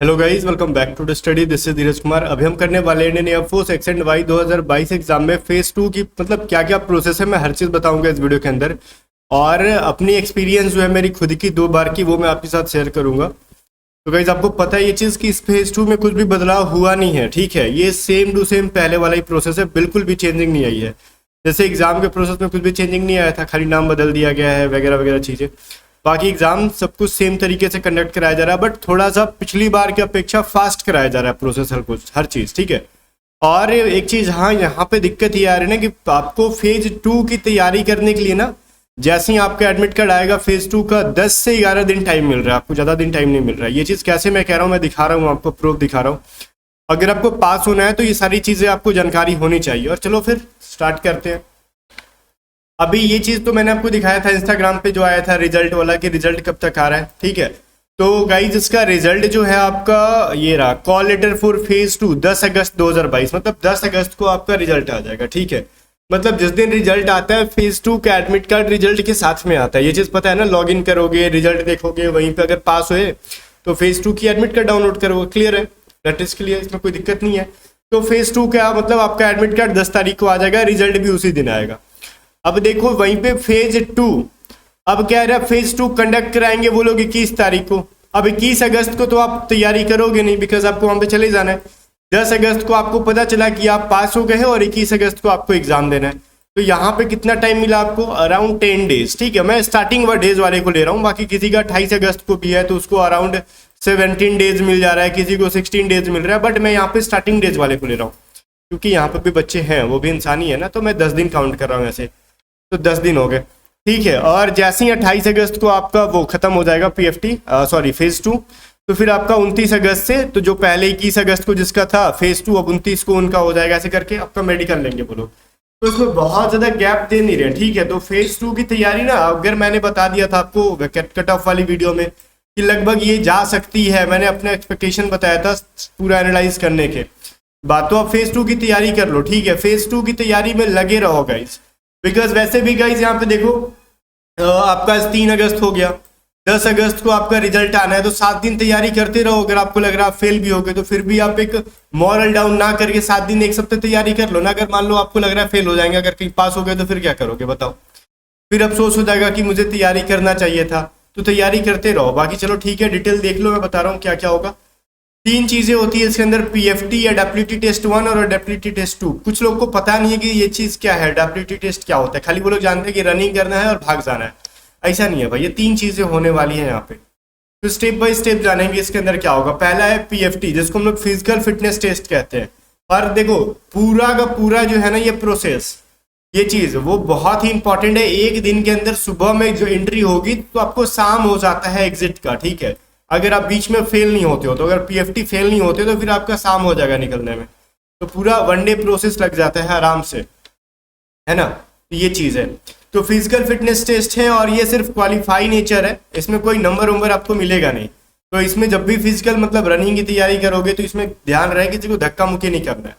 Hello guys, welcome back to the study. This is Dheeraj Kumar. अभी हम करने वाले हैं Indian air force X and Y 2022 exam में फेज 2 की मतलब क्या क्या प्रोसेस है, मैं हर चीज़ बताऊंगा इस वीडियो के अंदर। और अपनी एक्सपीरियंस जो है मेरी खुद की 2 बार की, वो मैं आपके साथ शेयर करूंगा। तो गाइस आपको पता है ये चीज़ कि इस फेज 2 में कुछ भी बदलाव हुआ नहीं है, ठीक है। ये सेम टू सेम पहले वाला ही प्रोसेस है, बिल्कुल भी चेंजिंग नहीं आई है। जैसे एग्जाम के प्रोसेस में कुछ भी चेंजिंग नहीं आया था, खाली नाम बदल दिया गया है वगैरह वगैरह चीज़ें। बाकी एग्जाम सब कुछ सेम तरीके से कंडक्ट कराया जा रहा है, बट थोड़ा सा पिछली बार की अपेक्षा फास्ट कराया जा रहा है प्रोसेस, हर कुछ हर चीज़, ठीक है। और एक चीज़, हाँ, यहाँ पे दिक्कत ये आ रही है ना कि आपको फेज 2 की तैयारी करने के लिए ना, जैसे ही आपका एडमिट कार्ड आएगा फेज 2 का 10 से 11 दिन टाइम मिल रहा है आपको, ज़्यादा दिन टाइम नहीं मिल रहा है। ये चीज़ कैसे मैं कह रहा हूँ, मैं दिखा रहा हूँ आपको, प्रूफ दिखा रहा हूँ। अगर आपको पास होना है तो ये सारी चीज़ें आपको जानकारी होनी चाहिए। और चलो फिर स्टार्ट करते हैं। अभी ये चीज तो मैंने आपको दिखाया था इंस्टाग्राम पे जो आया था रिजल्ट वाला, कि रिजल्ट कब तक आ रहा है, ठीक है। तो गाइज इसका रिजल्ट जो है आपका ये रहा, कॉल लेटर फॉर फेज 2 10 अगस्त 2022, मतलब 10 अगस्त को आपका रिजल्ट आ जाएगा, ठीक है। मतलब जिस दिन रिजल्ट आता है फेज 2 का एडमिट कार्ड रिजल्ट के साथ में आता है। ये चीज पता है ना, लॉग इन करोगे, रिजल्ट देखोगे, वहीं पे अगर पास हुए तो फेज 2 की एडमिट कार्ड डाउनलोड करोगे, क्लियर है। दैट इज क्लियर, इसमें कोई दिक्कत नहीं है। तो फेज 2 का मतलब आपका एडमिट कार्ड 10 तारीख को आ जाएगा, रिजल्ट भी उसी दिन आएगा। अब देखो वहीं पे फेज 2, अब क्या रहा, फेज 2 कंडक्ट कराएंगे वो लोग 21 तारीख को। अब 21 अगस्त को तो आप तैयारी करोगे नहीं, बिकॉज आपको वहां पे चले जाना है। 10 अगस्त को आपको पता चला कि आप पास हो गए हैं और 21 अगस्त को आपको एग्जाम देना है। तो यहाँ पे कितना टाइम मिला आपको, अराउंड 10 डेज, ठीक है। मैं स्टार्टिंग डेज वाले को ले रहा हूँ, बाकी किसी का 28 अगस्त को भी है तो उसको अराउंड 17 डेज मिल जा रहा है, किसी को 16 डेज मिल रहा है। बट मैं यहाँ पे स्टार्टिंग डेज वाले को ले रहा हूँ, क्योंकि यहाँ पे भी बच्चे हैं, वो भी इंसान ही है ना, तो मैं 10 दिन काउंट कर रहा हूँ ऐसे। तो 10 दिन हो गए, ठीक है। और जैसे ही 28 अगस्त को आपका वो खत्म हो जाएगा पीएफटी, सॉरी फेज 2, तो फिर आपका 29 अगस्त से, तो जो पहले 21 अगस्त को जिसका था फेज 2, अब 29 को उनका हो जाएगा, ऐसे करके आपका मेडिकल लेंगे वो लोग। तो इसमें बहुत ज्यादा गैप दे नहीं रहे, ठीक है। तो फेज 2 की तैयारी ना, अगर मैंने बता दिया था आपको कट ऑफ वाली वीडियो में कि लगभग ये जा सकती है, मैंने अपना एक्सपेक्टेशन बताया था पूरा एनालाइज करने के बाद। तो आप फेज 2 की तैयारी कर लो, ठीक है। फेज 2 की तैयारी में लगे रहो गाइस, बिकॉज वैसे भी गाइज यहाँ पे देखो, आपका 3 अगस्त हो गया, 10 अगस्त को आपका रिजल्ट आना है, तो 7 दिन तैयारी करते रहो। अगर आपको लग रहा है आप फेल भी हो गए तो फिर भी आप एक मॉरल डाउन ना करके 7 दिन एक सप्ताह तैयारी कर लो ना। अगर मान लो आपको लग रहा है फेल हो जाएंगे, अगर कहीं पास हो गए तो फिर क्या करोगे बताओ। फिर अफसोस हो जाएगा कि मुझे तैयारी करना चाहिए था। तो तैयारी करते रहो। बाकी चलो ठीक है, डिटेल देख लो, मैं बता रहा हूँ क्या क्या होगा। 3 चीजें होती है इसके अंदर, पीएफटी, एडेप्टिबिलिटी टेस्ट 1 और एडेप्टिबिलिटी टेस्ट 2। कुछ लोग को पता नहीं है कि ये चीज क्या है, एडेप्टिबिलिटी टेस्ट क्या होता है। खाली वो लोग जानते हैं कि रनिंग करना है और भाग जाना है। ऐसा नहीं है भाई, ये 3 चीजें होने वाली है यहाँ पे। तो स्टेप बाय स्टेप जानेंगे इसके अंदर क्या होगा। पहला है पीएफटी, जिसको हम लोग फिजिकल फिटनेस टेस्ट कहते हैं। और देखो पूरा का पूरा जो है ना ये प्रोसेस, ये चीज वो बहुत ही इंपॉर्टेंट है। एक दिन के अंदर सुबह में जो एंट्री होगी तो आपको शाम हो जाता है एग्जिट का, ठीक है। अगर आप बीच में फेल नहीं होते हो, तो अगर पीएफटी फेल नहीं होते तो फिर आपका शाम हो जाएगा निकलने में। तो पूरा 1 डे प्रोसेस लग जाता है आराम से, है ना। तो ये चीज है। तो फिजिकल फिटनेस टेस्ट है और ये सिर्फ क्वालिफाई नेचर है, इसमें कोई नंबर वंबर आपको मिलेगा नहीं। तो इसमें जब भी फिजिकल मतलब रनिंग की तैयारी करोगे तो इसमें ध्यान रहे किसी को धक्का मुक्की नहीं करना है,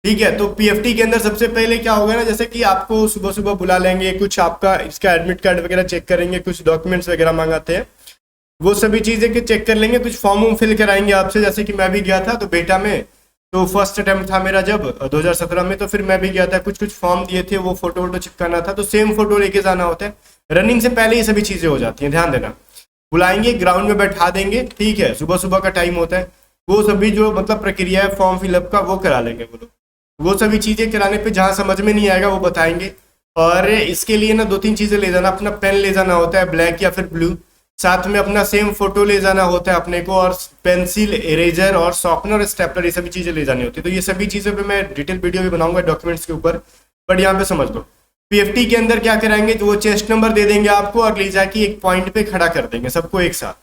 ठीक है। तो पीएफटी के अंदर सबसे पहले क्या होगा ना, जैसे कि आपको सुबह सुबह बुला लेंगे, कुछ आपका इसका एडमिट कार्ड वगैरह चेक करेंगे, कुछ डॉक्यूमेंट्स वगैरह मंगाते हैं, वो सभी चीजें के चेक कर लेंगे। कुछ फॉर्म वॉर्म फिल कराएंगे आपसे, जैसे कि मैं भी गया था तो बेटा में, तो फर्स्ट अटेम्प्ट था मेरा जब 2017 में, तो फिर मैं भी गया था। कुछ कुछ फॉर्म दिए थे, वो फोटो वोटो चिपकाना था, तो सेम फोटो लेके जाना होता है। रनिंग से पहले ये सभी चीजें हो जाती हैं, ध्यान देना। बुलाएंगे, ग्राउंड में बैठा देंगे, ठीक है, सुबह सुबह का टाइम होता है। वो सभी जो मतलब प्रक्रिया है फॉर्म फिलअप का, वो करा लेंगे वो लोग। वो सभी चीजें कराने पे जहाँ समझ में नहीं आएगा वो बताएंगे। और इसके लिए ना 2-3 चीजें ले जाना, अपना पेन ले जाना होता है, ब्लैक या फिर ब्लू, साथ में अपना सेम फोटो ले जाना होता है अपने को, और पेंसिल, इरेजर और शॉर्पनर और स्टेपलर, ये सभी चीजें ले जानी होती है। तो ये सभी चीजों पे मैं डिटेल वीडियो भी बनाऊंगा डॉक्यूमेंट्स के ऊपर, बट यहाँ पे समझ लो। पीएफटी के अंदर क्या कराएंगे, तो वो चेस्ट नंबर दे देंगे आपको और ले जाके एक पॉइंट पे खड़ा कर देंगे सबको एक साथ।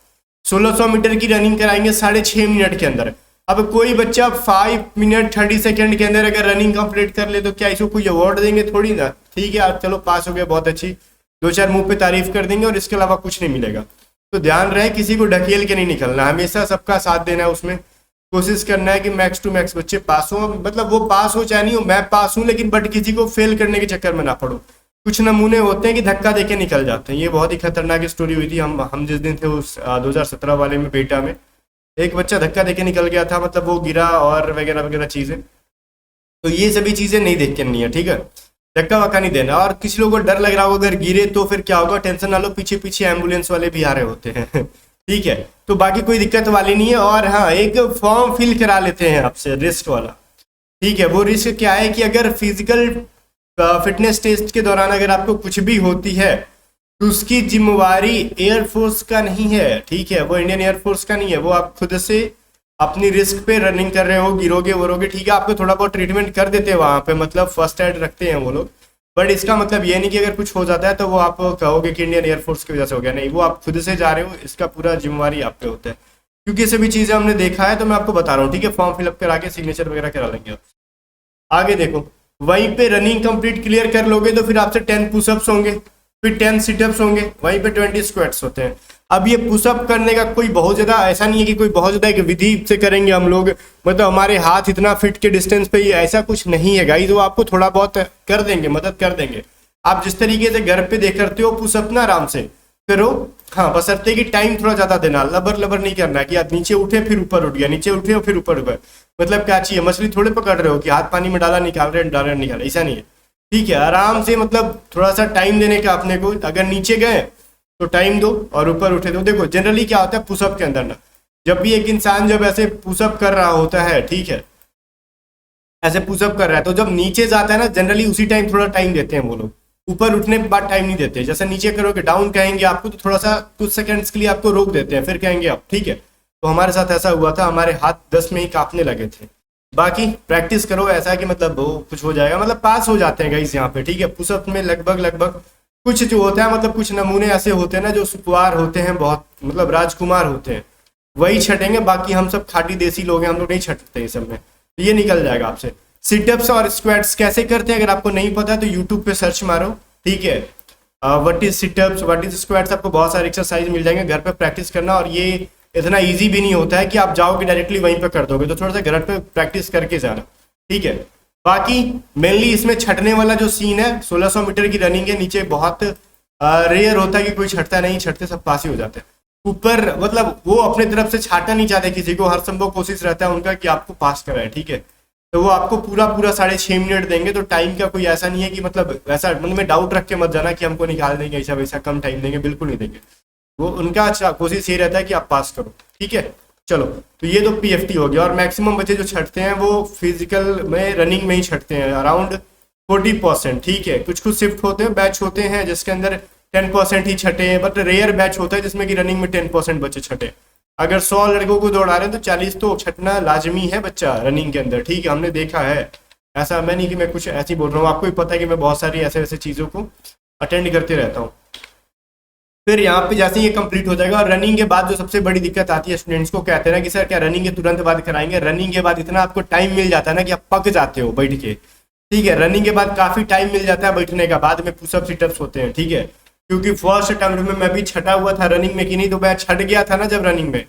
1600 मीटर की रनिंग कराएंगे 6.5 मिनट के अंदर। अब कोई बच्चा 5 मिनट 30 सेकंड के अंदर अगर रनिंग कंप्लीट कर ले तो क्या इसको कोई अवार्ड देंगे, थोड़ी ना, ठीक है। आप चलो पास हो गए, बहुत अच्छी, 2-4 मुंह पे तारीफ कर देंगे और इसके अलावा कुछ नहीं मिलेगा। तो ध्यान रहे किसी को ढकेल के नहीं निकलना, हमेशा सबका साथ देना है। उसमें कोशिश करना है कि मैक्स टू मैक्स बच्चे पास हो, मतलब वो पास हो चाहे नहीं हो, मैं पास हूँ, लेकिन बट किसी को फेल करने के चक्कर में ना पड़ो। कुछ नमूने होते हैं कि धक्का देके निकल जाते हैं। ये बहुत ही खतरनाक स्टोरी हुई थी हम जिस दिन थे उस 2017 वाले में बेटा में। एक बच्चा धक्का देके निकल गया था, मतलब वो गिरा और वगैरह वगैरह चीज़ें। तो ये सभी चीज़ें नहीं देख करनी है, ठीक है। धक्का वक्का नहीं देना। और किसी लोगों को डर लग रहा होगा अगर गिरे तो फिर क्या होगा, टेंशन ना लो, पीछे पीछे एम्बुलेंस वाले भी आ रहे होते हैं ठीक है। तो बाकी कोई दिक्कत वाली नहीं है। और हाँ, एक फॉर्म फिल करा लेते हैं आपसे रिस्क वाला, ठीक है। वो रिस्क क्या है कि अगर फिजिकल फिटनेस टेस्ट के दौरान अगर आपको कुछ भी होती है तो उसकी जिम्मेवारी एयरफोर्स का नहीं है, ठीक है। वो इंडियन एयरफोर्स का नहीं है, वो आप खुद से अपनी रिस्क पे रनिंग कर रहे हो, गिरोगे वरोगे, ठीक है। आपको थोड़ा बहुत ट्रीटमेंट कर देते हैं वहाँ पे, मतलब फर्स्ट एड रखते हैं वो लोग। बट इसका मतलब ये नहीं कि अगर कुछ हो जाता है तो वो आप कहोगे कि इंडियन एयरफोर्स की वजह से हो गया, नहीं, वो आप खुद से जा रहे हो, इसका पूरा जिम्मेवारी आप पे होता है। क्योंकि ये सभी चीज़ें हमने देखा है तो मैं आपको बता रहा हूँ, ठीक है। फॉर्म फिलअप करा के सिग्नेचर वगैरह करा लेंगे आप। आगे देखो, वहीं पे रनिंग कंप्लीट क्लियर कर लोगे तो फिर आपसे 10 पुशअप्स होंगे, फिर 10 सिटअप्स होंगे, वहीं पे 20 स्क्वाट्स होते हैं। अब ये पुशअप करने का कोई बहुत ज़्यादा ऐसा नहीं है कि कोई बहुत ज़्यादा एक विधि से करेंगे हम लोग, मतलब हमारे हाथ इतना फिट के डिस्टेंस पे, ये ऐसा कुछ नहीं है गाइस। वो आपको थोड़ा बहुत कर देंगे, मदद कर देंगे। आप जिस तरीके से घर पे देख करते हो पुशअप ना, आराम से करो। हाँ, बशर्ते कि टाइम थोड़ा ज़्यादा देना, लबर लबर नहीं करना कि आप नीचे उठे फिर ऊपर उठ गया, नीचे उठे फिर ऊपर उठ गए। मतलब क्या चाहिए, मछली थोड़े पकड़ रहे हो कि हाथ पानी में डाला निकाल रहे डाला निकाल, ऐसा नहीं है, ठीक है। आराम से, मतलब थोड़ा सा टाइम देने का अपने को। अगर नीचे गए तो टाइम दो और ऊपर उठे तो देखो जनरली क्या होता है पुशअप के अंदर ना, जब भी एक इंसान जब ऐसे पुशअप कर रहा होता है, ठीक है, ऐसे पुशअप कर रहा है, तो जब नीचे जाता है ना जनरली उसी टाइम थोड़ा टाइम देते हैं वो लोग। ऊपर उठने के बाद टाइम नहीं देते। जैसे नीचे करोगे डाउन कहेंगे आपको तो थोड़ा सा कुछ सेकंड्स के लिए आपको रोक देते हैं, फिर कहेंगे आप, ठीक है। तो हमारे साथ ऐसा हुआ था, हमारे हाथ 10 में ही कांपने लगे थे। बाकी प्रैक्टिस करो, ऐसा कि मतलब वो कुछ हो जाएगा, मतलब पास हो जाते हैं गाइस यहाँ पे, ठीक है। पुशअप में लगभग लगभग कुछ जो होता है, मतलब कुछ नमूने ऐसे होते हैं ना जो सुकुमार होते हैं, बहुत मतलब राजकुमार होते हैं, वही छटेंगे। बाकी हम सब खाटी देसी लोग हैं, हम लोग नहीं छटते इस सब में, तो ये निकल जाएगा आपसे। सिटअप्स और स्क्वाट्स कैसे करते हैं अगर आपको नहीं पता तो यूट्यूब पे सर्च मारो, ठीक है। What is sit-ups, what is squats, आपको बहुत सारे एक्सरसाइज मिल जाएंगे, घर पे प्रैक्टिस करना। और ये इतना इजी भी नहीं होता है कि आप जाओगे डायरेक्टली वहीं पे कर दोगे, तो थोड़ा सा घर पे प्रैक्टिस करके जाना, ठीक है। बाकी मेनली इसमें छटने वाला जो सीन है, 1600 मीटर की रनिंग है, नीचे बहुत रेयर होता है कि कोई छटता नहीं, छटते सब पास ही हो जाते हैं। ऊपर मतलब वो अपने तरफ से छाटा नहीं चाहते किसी को, हर संभव कोशिश रहता है उनका कि आपको पास कराए, ठीक है। तो वो आपको पूरा पूरा 6.5 मिनट देंगे, तो टाइम का कोई ऐसा नहीं है कि मतलब वैसा मन में डाउट रख के मत जाना कि हमको निकाल देंगे ऐसा वैसा, कम टाइम देंगे, बिल्कुल नहीं देंगे। वो उनका अच्छा कोशिश ये रहता है कि आप पास करो, ठीक है। चलो, तो ये तो पीएफटी हो गया। और मैक्सिमम बच्चे जो छटते हैं वो फिजिकल में रनिंग में ही छटते हैं, अराउंड 40%, ठीक है। कुछ कुछ शिफ्ट होते हैं, बैच होते हैं जिसके अंदर 10% ही छटे हैं, बट रेयर बैच होता है जिसमें कि रनिंग में 10% बच्चे छटे। अगर 100 लड़कों को दौड़ा रहे हैं तो 40 तो छटना लाजमी है बच्चा रनिंग के अंदर, ठीक है। हमने देखा है, ऐसा मैं नहीं कि मैं कुछ ऐसी बोल रहा हूँ, आपको भी पता है कि मैं बहुत सारी ऐसे ऐसे चीज़ों को अटेंड करते रहता हूँ। फिर यहाँ पे जैसे ये कंप्लीट हो जाएगा, और रनिंग के बाद जो सबसे बड़ी दिक्कत आती है स्टूडेंट्स को, कहते हैं ना कि सर क्या रनिंग के तुरंत बाद कराएंगे, रनिंग के बाद इतना आपको टाइम मिल जाता है ना कि आप पक जाते हो बैठ के, ठीक है। रनिंग के बाद काफ़ी टाइम मिल जाता है बैठने का, बाद में पुशअप सिटअप्स होते हैं, ठीक है। क्योंकि फर्स्ट अटेम्प्ट में मैं भी छटा हुआ था रनिंग में कि नहीं, तो मैं छट गया था ना जब रनिंग में,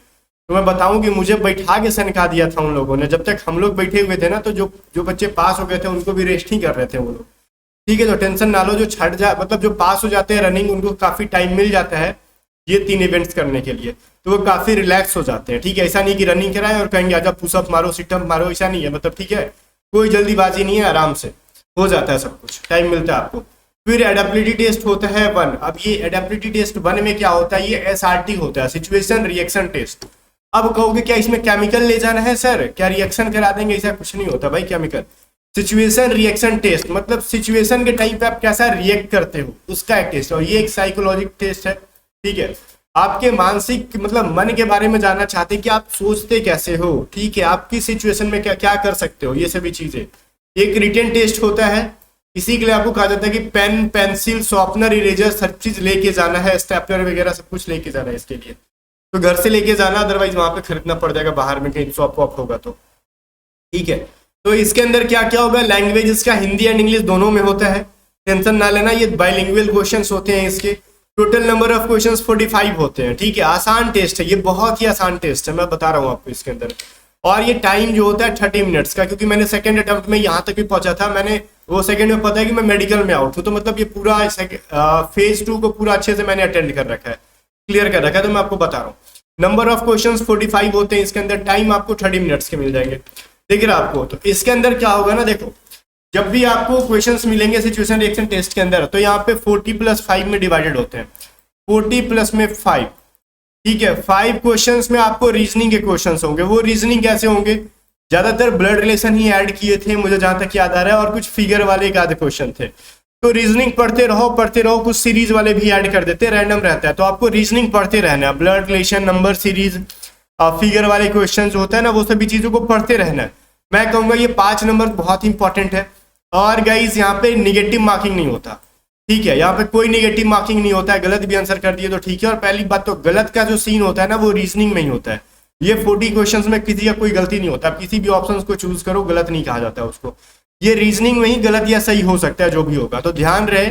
तो मैं बताऊं कि मुझे बैठा के सनका दिया था उन लोगों ने। जब तक हम लोग बैठे हुए थे ना, तो जो बच्चे पास हो गए थे उनको भी रेस्ट ही कर रहे थे वो लोग, ठीक है। तो टेंशन ना लो, जो छट जा मतलब जो पास हो जाते हैं रनिंग, उनको काफ़ी टाइम मिल जाता है ये 3 इवेंट्स करने के लिए, तो वो काफ़ी रिलैक्स हो जाते हैं, ठीक है। ऐसा नहीं कि रनिंग कराए और कहेंगे आजा पुशअप मारो सिटअप मारो, ऐसा नहीं है, मतलब ठीक है, कोई जल्दीबाजी नहीं है, आराम से हो जाता है सब कुछ, टाइम मिलता है आपको। फिर एडेप्टिबिलिटी टेस्ट होता है 1। अब ये एडेप्टिबिलिटी टेस्ट 1 में क्या होता है, ये एसआरटी होता है, सिचुएशन रिएक्शन टेस्ट। अब कहोगे क्या इसमें केमिकल ले जाना है सर, क्या रिएक्शन करा देंगे, ऐसा कुछ नहीं होता भाई केमिकल। सिचुएशन रिएक्शन टेस्ट मतलब सिचुएशन के टाइम पे आप कैसा रिएक्ट करते हो उसका एक टेस्ट, और ये एक साइकोलॉजिक टेस्ट है, ठीक है। आपके मानसिक मतलब मन के बारे में जानना चाहते हैं कि आप सोचते कैसे हो, ठीक है, आपकी सिचुएशन में क्या क्या कर सकते हो, ये सभी चीजें। एक रिटन टेस्ट होता है, इसी के लिए आपको कहा जाता है कि पेन पेंसिल शॉर्पनर इरेजर सब चीज लेके जाना है, स्टेपलर वगैरह सब कुछ लेके जाना है इसके लिए, तो घर से लेके जाना, अदरवाइज वहां पे खरीदना पड़ जाएगा बाहर में कहीं शॉप वॉप होगा तो, ठीक है। तो इसके अंदर क्या क्या होगा, लैंग्वेज इसका हिंदी एंड इंग्लिश दोनों में होता है, टेंशन ना लेना, ये बाइलिंगुअल क्वेश्चंस होते हैं इसके। टोटल नंबर ऑफ क्वेश्चंस 45 होते हैं, ठीक है। आसान टेस्ट है ये, बहुत ही आसान टेस्ट है, मैं बता रहा हूँ आपको इसके अंदर। और ये टाइम जो होता है 30 मिनट्स का, क्योंकि मैंने सेकंड अटेम्प्ट में यहाँ तक भी पहुंचा था, मैंने वो सेकंड में पता है कि मैं मेडिकल में आउट हूँ, तो मतलब ये पूरा फेज 2 को पूरा अच्छे से मैंने अटेंड कर रखा है, क्लियर कर रखा है, तो मैं आपको बता रहा हूँ। नंबर ऑफ क्वेश्चंस 45 होते हैं इसके अंदर, टाइम आपको 30 मिनट्स के मिल जाएंगे। दिख रहा है आपको? तो इसके अंदर क्या होगा ना, देखो जब भी आपको क्वेश्चंस मिलेंगे सिचुएशन रिएक्शन टेस्ट के अंदर, तो यहाँ पे 40+5 में डिवाइडेड होते हैं, 40+5, ठीक है। 5 क्वेश्चंस में आपको रीजनिंग के क्वेश्चंस होंगे। वो रीजनिंग कैसे होंगे, ज्यादातर ब्लड रिलेशन ही ऐड किए थे मुझे जहां तक याद आ रहा है, और कुछ फिगर वाले एक आधे क्वेश्चन थे। तो रीजनिंग पढ़ते रहो, कुछ सीरीज वाले भी ऐड कर देते हैं, रैंडम रहता है। तो आपको रीजनिंग पढ़ते रहना है, blood relation, number series, figure वाले क्वेश्चन जो होता है ना, वो सभी चीजों को पढ़ते रहना है। मैं कहूंगा ये 5 नंबर बहुत ही इंपॉर्टेंट है। और गाइज यहाँ पे निगेटिव मार्किंग नहीं होता, ठीक है। यहाँ पे कोई निगेटिव मार्किंग नहीं होता है, गलत भी आंसर कर दिए तो ठीक है। और पहली बात तो गलत का जो सीन होता है ना, वो रीजनिंग में ही होता है। ये 40 क्वेश्चंस में किसी का कोई गलती नहीं होता। आप किसी भी ऑप्शन को चूज करो, गलत नहीं कहा जाता है उसको। ये रीजनिंग में ही गलत या सही हो सकता है, जो भी होगा। तो ध्यान रहे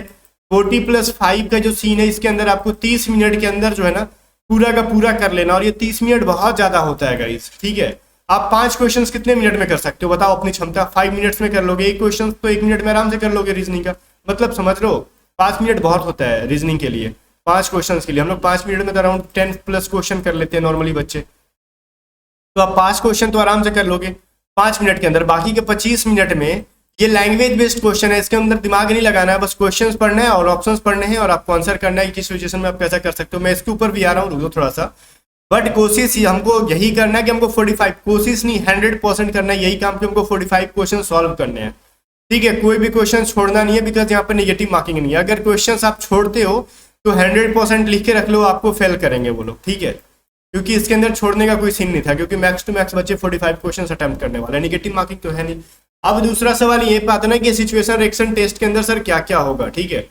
40+5 का जो सीन है, इसके अंदर आपको 30 मिनट के अंदर जो है ना पूरा का पूरा कर लेना। और ये 30 मिनट बहुत ज्यादा होता है गाइस, ठीक है। आप 5 क्वेश्चंस कितने मिनट में कर सकते हो बताओ अपनी क्षमता? 5 मिनट्स में कर लोगे। एक क्वेश्चन तो 1 मिनट में आराम से कर लोगे रीजनिंग का, मतलब समझ लो 5 मिनट बहुत होता है रीजनिंग के लिए। 5 क्वेश्चन के लिए हम लोग 5 मिनट में तो अराउंड 10+ क्वेश्चन कर लेते हैं नॉर्मली बच्चे। तो आप 5 क्वेश्चन तो आराम से कर लोगे 5 मिनट के अंदर। बाकी के 25 मिनट में ये लैंग्वेज बेस्ड क्वेश्चन है, इसके अंदर दिमाग नहीं लगाना है, बस क्वेश्चंस पढ़ना है और ऑप्शंस पढ़ने हैं और आपको आंसर करना है कि किस सिचुएशन में आप कैसा कर सकते हो। मैं इसके ऊपर भी आ रहा हूँ, रुको थोड़ा सा। बट कोशिश हमको यही करना है कि हमको 45, कोशिश नहीं 100% करना है यही काम कि हमको 45 क्वेश्चन सॉल्व करने हैं, ठीक है। कोई भी क्वेश्चन छोड़ना नहीं है, बिकॉज यहाँ पर नेगेटिव मार्किंग नहीं है। अगर क्वेश्चन आप छोड़ते हो तो 100% लिख के रख लो, आपको फेल करेंगे वो लोग, ठीक है। क्योंकि इसके अंदर छोड़ने का कोई सीन नहीं था, क्योंकि मैक्स टू मैक्स बच्चे 45 क्वेश्चन अटेम्प्ट करने वाले, नेगेटिव मार्किंग तो है नहीं। अब दूसरा सवाल ये पाता ना कि सिचुएशन रिएक्शन टेस्ट के अंदर सर क्या क्या होगा, ठीक है।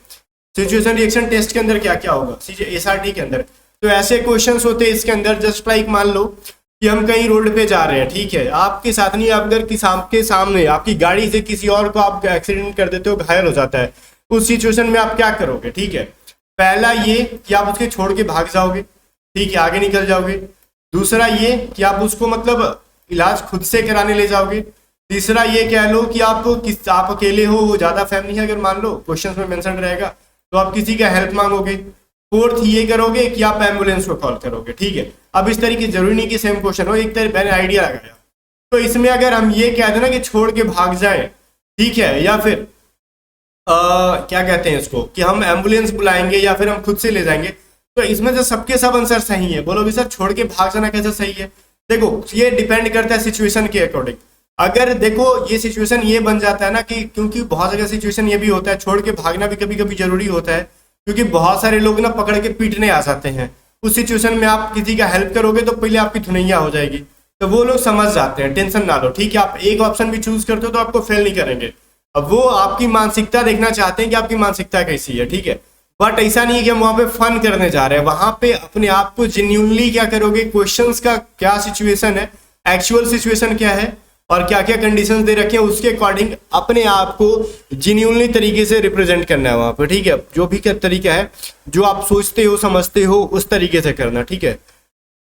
सिचुएशन रिएक्शन टेस्ट के अंदर क्या क्या होगा SRT के अंदर? तो ऐसे क्वेश्चंस होते हैं इसके अंदर, जस्ट लाइक मान लो कि हम कहीं रोड पे जा रहे हैं, ठीक है। आपके साथ नहीं, आप अगर आपके सामने आपकी गाड़ी से किसी और को आप एक्सीडेंट कर देते हो, घायल हो जाता है, उस सिचुएशन में आप क्या करोगे, ठीक है। पहला ये कि आप उसके छोड़ के भाग जाओगे, ठीक है, आगे निकल जाओगे। दूसरा ये कि आप उसको मतलब इलाज खुद से कराने ले जाओगे। तीसरा ये कह लो कि आप अकेले हो, वो ज्यादा फैमिली है अगर मान लो क्वेश्चंस में मेंशन रहेगा, तो आप किसी का हेल्प मांगोगे। फोर्थ ये करोगे कि आप एम्बुलेंस को कॉल करोगे, ठीक है। अब इस तरीके जरूरी नहीं कि सेम क्वेश्चन हो, एक तरह मैंने आइडिया लगाया। तो इसमें अगर हम ये कह देना कि छोड़ के भाग जाए, ठीक है, या फिर क्या कहते हैं इसको कि हम एम्बुलेंस बुलाएंगे या फिर हम खुद से ले जाएंगे, तो इसमें से सबके सब आंसर सही है। बोलोगे सर छोड़ के भाग जाना कैसे सही है? देखो ये डिपेंड करता है सिचुएशन के अकॉर्डिंग। अगर देखो ये सिचुएशन ये बन जाता है ना कि क्योंकि बहुत जगह सिचुएशन ये भी होता है, छोड़ के भागना भी कभी कभी जरूरी होता है, क्योंकि बहुत सारे लोग ना पकड़ के पीटने आ जाते हैं। उस सिचुएशन में आप किसी का हेल्प करोगे तो पहले आपकी धुनैया हो जाएगी, तो वो लोग समझ जाते हैं, टेंशन ना लो, ठीक है। आप एक ऑप्शन भी चूज करते हो तो आपको फेल नहीं करेंगे। अब वो आपकी मानसिकता देखना चाहते हैं कि आपकी मानसिकता कैसी है, ठीक है। बट ऐसा नहीं है कि हम वहां पे फन करने जा रहे हैं, वहां पे अपने आप को जेन्युइनली क्या करोगे, क्वेश्चंस का क्या सिचुएशन है, एक्चुअल सिचुएशन क्या है और क्या क्या कंडीशंस दे रखे हैं, उसके अकॉर्डिंग अपने आप को जेन्युइनली तरीके से रिप्रेजेंट करना है वहां पर, ठीक है। जो भी तरीका है, जो आप सोचते हो समझते हो उस तरीके से करना, ठीक है।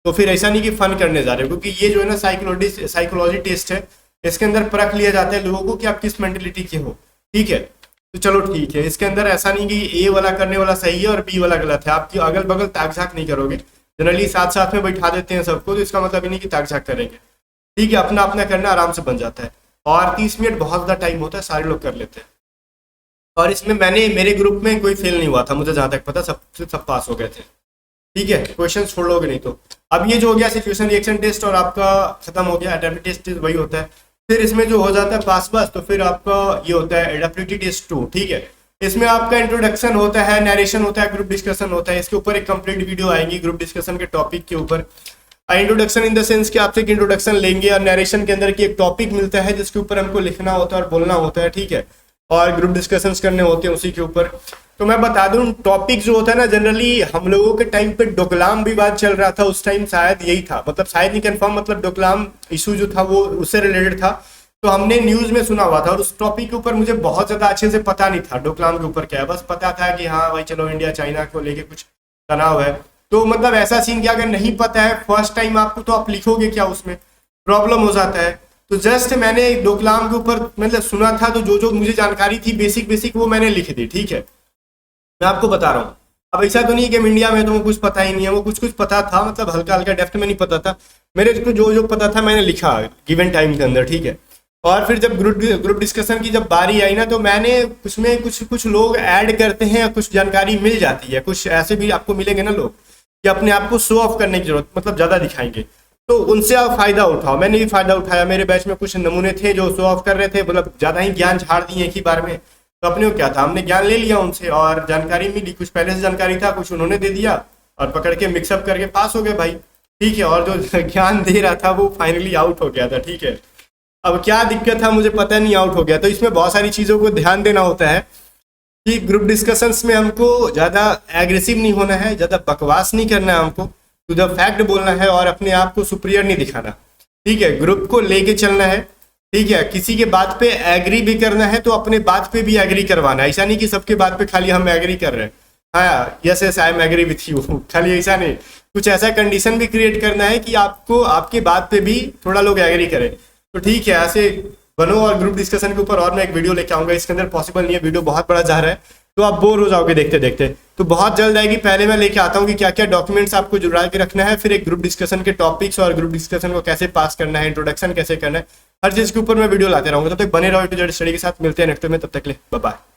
तो फिर ऐसा नहीं कि फन करने जा रहे हो, क्योंकि ये जो है ना साइकोलॉजी टेस्ट है, इसके अंदर परख लिया जाता है लोगों को कि आप किस मेंटेलिटी के हो, ठीक है। तो चलो ठीक है, इसके अंदर ऐसा नहीं कि ए वाला करने वाला सही है और बी वाला गलत है। आपकी अगल बगल ताक झाक नहीं करोगे, जनरली साथ साथ में बैठा देते हैं सबको, तो इसका मतलब ही नहीं कि ताक झाक करेंगे, ठीक है। अपना अपना करना आराम से बन जाता है। और 30 मिनट बहुत ज़्यादा टाइम होता है, सारे लोग कर लेते हैं। और इसमें मेरे ग्रुप में कोई फेल नहीं हुआ था, मुझे जहाँ तक पता सब पास हो गए थे, ठीक है। क्वेश्चन छोड़ लोगे नहीं तो। अब ये जो हो गया सिचुएशन रिएक्शन टेस्ट और आपका खत्म हो गया। एडेप्टिव टेस्ट वही होता है। फिर इसमें जो हो जाता है पास बस, तो फिर आपका ये होता है एडेप्टिविटी टेस्ट 2, ठीक है। इसमें आपका इंट्रोडक्शन होता है, नरेशन होता है, ग्रुप डिस्कशन होता है। इसके ऊपर एक कंप्लीट वीडियो आएगी ग्रुप डिस्कशन के टॉपिक के ऊपर। इंट्रोडक्शन इन द सेंस कि आपसे एक इंट्रोडक्शन लेंगे और नरेशन के अंदर की एक टॉपिक मिलता है जिसके ऊपर हमको लिखना होता है और बोलना होता है, ठीक है। और ग्रुप डिस्कशंस करने होते हैं उसी के ऊपर। तो मैं बता दूं टॉपिक जो होता है ना, जनरली हम लोगों के टाइम पे डोकलाम विवाद चल रहा था उस टाइम, शायद यही था, मतलब शायद नहीं कंफर्म, मतलब डोकलाम इशू जो था वो उससे रिलेटेड था। तो हमने न्यूज में सुना हुआ था और उस टॉपिक के ऊपर मुझे बहुत ज्यादा अच्छे से पता नहीं था डोकलाम के ऊपर क्या है। बस पता था कि हाँ भाई चलो इंडिया चाइना को लेके कुछ तनाव है। तो मतलब ऐसा सीन कि अगर नहीं पता है फर्स्ट टाइम आपको, तो आप लिखोगे क्या, उसमें प्रॉब्लम हो जाता है। तो जस्ट मैंने डोकलाम के ऊपर मतलब सुना था, तो जो जो मुझे जानकारी थी बेसिक वो मैंने लिख दी, ठीक है। मैं आपको बता रहा हूँ अब ऐसा तो नहीं कि इंडिया में तो वो कुछ पता ही नहीं है, वो कुछ कुछ पता था, मतलब हल्का हल्का डेप्थ में नहीं पता था। मेरे को जो जो पता था मैंने लिखा गिवन टाइम के अंदर, ठीक है। और फिर जब ग्रुप डिस्कशन की जब बारी आई ना, तो मैंने उसमें कुछ कुछ लोग ऐड करते हैं, कुछ जानकारी मिल जाती है, कुछ ऐसे भी आपको मिलेंगे ना लोग कि अपने आप को शो ऑफ करने की जरूरत, मतलब ज़्यादा दिखाएंगे, तो उनसे आप फायदा उठाओ। मैंने भी फायदा उठाया, मेरे बैच में कुछ नमूने थे जो शो ऑफ कर रहे थे, मतलब ज़्यादा ही ज्ञान झाड़ दिए एक ही बार में। तो अपने को क्या था, हमने ज्ञान ले लिया उनसे और जानकारी मिली, कुछ पहले से जानकारी था, कुछ उन्होंने दे दिया और पकड़ के मिक्सअप करके पास हो गए भाई, ठीक है। और जो ज्ञान दे रहा था वो फाइनली आउट हो गया था, ठीक है। अब क्या दिक्कत था मुझे पता नहीं, आउट हो गया। तो इसमें बहुत सारी चीज़ों को ध्यान देना होता है कि ग्रुप डिस्कशंस में हमको ज़्यादा एग्रेसिव नहीं होना है, ज़्यादा बकवास नहीं करना है, हमको टू द फैक्ट बोलना है और अपने आप को सुपीरियर नहीं दिखाना, ठीक है। ग्रुप को लेके चलना है, ठीक है। किसी के बात पे एग्री भी करना है तो अपने बात पे भी एग्री करवाना है। ऐसा नहीं कि सबके बात पे खाली हम एग्री कर रहे हैं, हाँ yes yes I am agree with you, खाली ऐसा नहीं। कुछ ऐसा कंडीशन भी क्रिएट करना है कि आपको आपके बात पे भी थोड़ा लोग एग्री करें, तो ठीक है ऐसे बनो। और ग्रुप डिस्कशन के ऊपर और मैं एक वीडियो लेके आऊंगा, इसके अंदर पॉसिबल नहीं है, वीडियो बहुत बड़ा जा रहा है तो आप बोर हो जाओगे देखते देखते, तो बहुत जल्द आएगी। पहले मैं लेके आता हूँ कि क्या क्या डॉक्यूमेंट्स आपको जुड़ा के रखना है, फिर एक ग्रुप डिस्कशन के टॉपिक्स और ग्रुप डिस्कशन को कैसे पास करना है, इंट्रोडक्शन कैसे करना है, हर चीज़ के ऊपर मैं वीडियो लाते रहूँगा। तब तक बने रहो टू जेड स्टडी के साथ, मिलते हैं नेक्स्ट में, तब तक ले बाय बाय।